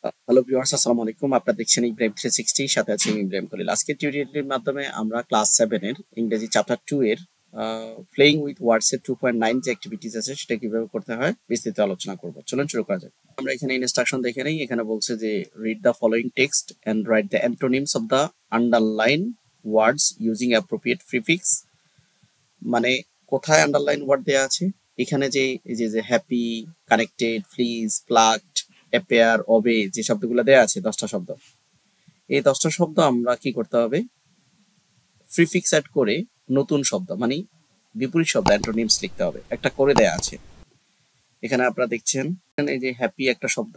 Hello viewers, আসসালামু আলাইকুম। আপনারা দেখছেন ইব্রাহিম 360, সাথে আছি আমি ইব্রাহিম খলিল। আজকের টিউটোরিয়ালটির মাধ্যমে আমরা ক্লাস 7 এর ইংরেজি চ্যাপ্টার 2 এর প্লেইং উইথ ওয়ার্ডস এর 2.9 যে অ্যাক্টিভিটিস আছে সেটা কিভাবে করতে হয় বিস্তারিত আলোচনা করব। চলুন শুরু করা যাক। আমরা এখানে ইনস্ট্রাকশন দেখে নেই। এখানে বলছে যে read the following text and write the antonyms of the underline words using appropriate prefix. মানে কোথায় আন্ডারলাইন ওয়ার্ড দেয়া আছে, এখানে যে এই যে happy, connected, please, plugged, appear, অবে যে শব্দগুলো দেয়া আছে 10টা শব্দ, এই 10টা শব্দ আমরা কি করতে হবে, প্রিফিক্স অ্যাড করে নতুন শব্দ মানে বিপরীত শব্দ অ্যান্টোনিমস লিখতে হবে। একটা করে দেয়া আছে এখানে, আপনারা দেখছেন এই যে হ্যাপি একটা শব্দ।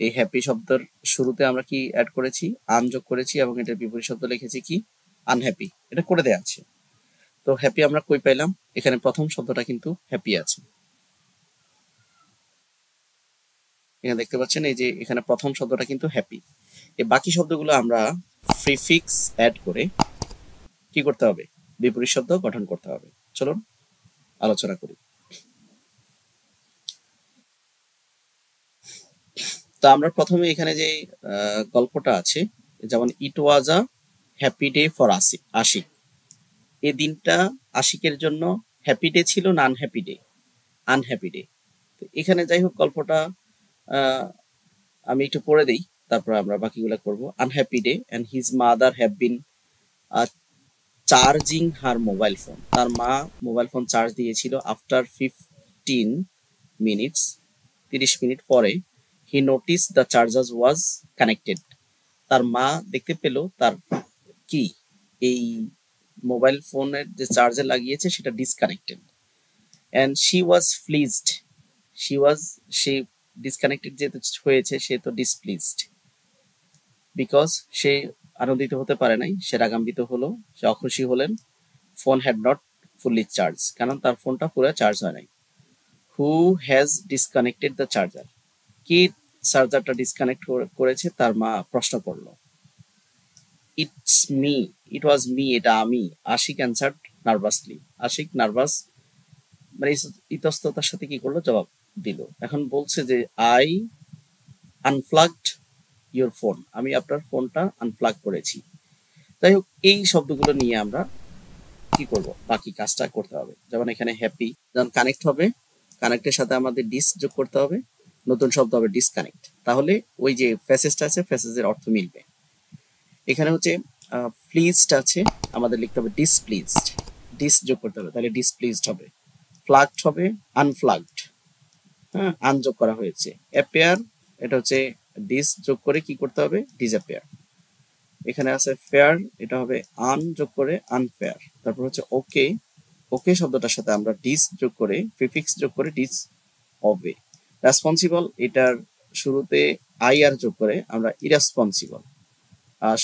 এই হ্যাপি শব্দের শুরুতে আমরা কি অ্যাড করেছি, আন যোগ করেছি এবং এটার বিপরীত শব্দ লিখেছি কি, আনহ্যাপি। এটা করে দেয়া আছে। তো হ্যাপি আমরা কই পাইলাম, এখানে প্রথম শব্দটা কিন্তু হ্যাপি আছে। এখানে দেখতে পাচ্ছেন এই যে এখানে প্রথম শব্দটা কিন্তু হ্যাপি। এই বাকি শব্দগুলো আমরা প্রিফিক্স অ্যাড করে কি করতে হবে, বিপরীত শব্দ গঠন করতে হবে। চলুন আলোচনা করি। তো আমরা প্রথমে এখানে যে গল্পটা আছে, যেমন it was a happy day for Ashik. এই দিনটা আশিকের জন্য হ্যাপি ডে ছিল না আনহ্যাপি ডে? Unhappy day. তো এখানে যাই হোক গল্পটা আমি একটু পড়ে দিই, তারপর আমরা বাকিগুলো করব। Unhappy day and his mother have been charging her mobile phone. তার মা মোবাইল ফোন চার্জ দিয়েছিল। আফটার 15 মিনিটস, 30 মিনিট পরে, he notice the charger was connected. তার মা দেখতে পেল তার কি, এই মোবাইল ফোনের যে চার্জে লাগিয়েছে সেটা disconnected. And she was pleased, say disconnected যেহেতু হয়েছে সে তো ডিসপ্লিজড, বিকজ সে আনন্দিত হতে পারে নাই, সে রাগান্বিত হলো, সে অখুশি হলেন। Phone had not fully charge, কারণ তার ফোনটা পুরো চার্জ হয় নাই। Who has disconnected the charger, কি চার্জারটা ডিসকানেক্ট করেছে, তার মা প্রশ্ন করলো। It's me, it was me, এটা আমি। Ashiq answered nervously, Ashiq nervous মানে ইতস্ততার সাথে কি করলো, জবাব দিল। এখন বলছে যে আই আনপ্লাগড ইউর ফোন, আমি আপনার ফোনটা আনপ্লাগ করেছি। যাই হোক, এই শব্দগুলো নিয়ে আমরা কি করব, বাকি কাজটা করতে হবে। যেমন এখানে হ্যাপি, যেমন কানেক্ট হবে, কানেক্টের সাথে আমাদের ডিস যোগ করতে হবে, নতুন শব্দ হবে ডিসকানেক্ট। তাহলে ওই যে ফ্যাসেজটা আছে, ফ্যাসেজের অর্থ মিলবে। এখানে হচ্ছে প্লিজড আছে, আমাদের লিখতে হবে ডিসপ্লিজড, ডিস যোগ করতে হবে, তাহলে ডিসপ্লিজড হবে। প্লাগড হবে আনপ্লাগড, হ্যাঁ, আন যোগ করা হয়েছে। অ্যাপেয়ার, এটা হচ্ছে ডিস যোগ করে কি করতে হবে, ডিসঅ্যাপিয়ার। এখানে আছে ফেয়ার, এটা হবে আন যোগ করে আনফেয়ার। তারপর হচ্ছে ওকে, ওকে শব্দটার সাথে আমরা ডিস যোগ করে, প্রিফিক্স যোগ করে ডিস হবে। রেসপন্সিবল, এটার শুরুতে আই আর যোগ করে আমরা ইরেসপন্সিবল। আর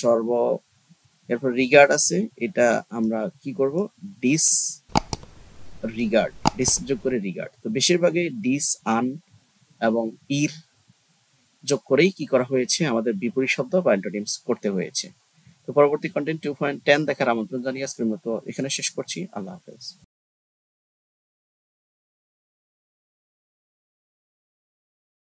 এরপর রিগার্ড আছে, এটা আমরা কি করব, ডিস রিগার্ড, ডিস যোগ করে রিগার্ড। তো বেশিরভাগই ডিস, আন এবং ইর যোগ করেই কি করা হয়েছে, আমাদের বিপরীত শব্দ বা অ্যান্টোনিমস করতে হয়েছে। তো পরবর্তী কন্টেন্ট 2.10 দেখার আমন্ত্রণ জানিয়ে আজকের মতো এখানে শেষ করছি। আল্লাহ হাফেজ।